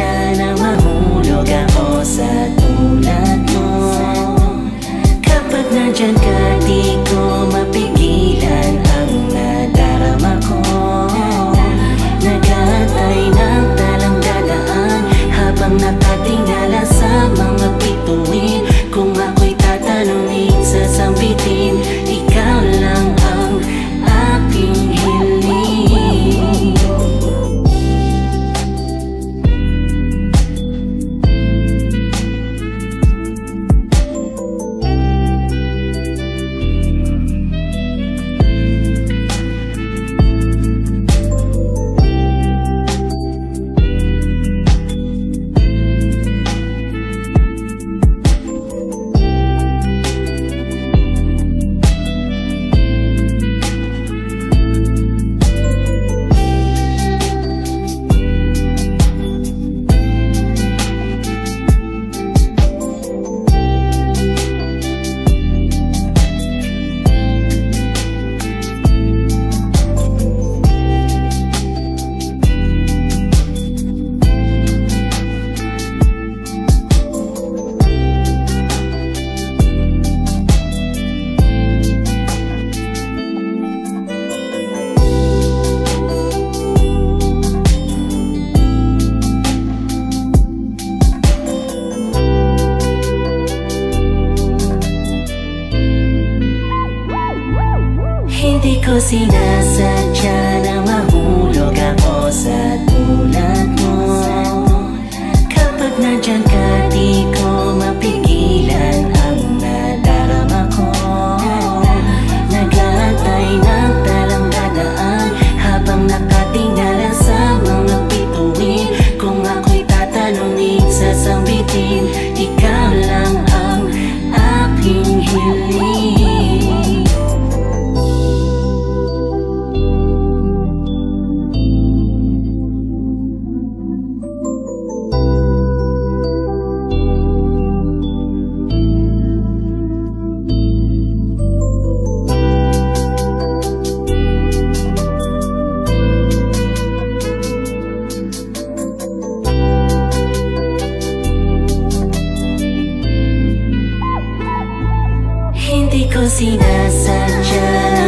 sinasadya na mahulog ako sa tulad mo. Kapag nandyan ka, di ko mapigilan ang nadarama ko. Nag-aantay ng talang dadaan habang nakatingala sa mga bituin. Kung ako'y tatanungin, sasambitin, ikaw lang ang aking hiling. Hindi ko sinasadya na mahulog ako sa tulad mo. Kapag nandyan ka, di ko mapigilan ang nadarama ko. Nag-aantay ng talang dadaan habang nakatingala sa mga bituin. Kung ako'y tatanungin, sasambitin, ikaw lang ang aking hiling. Hindi ko sinasadya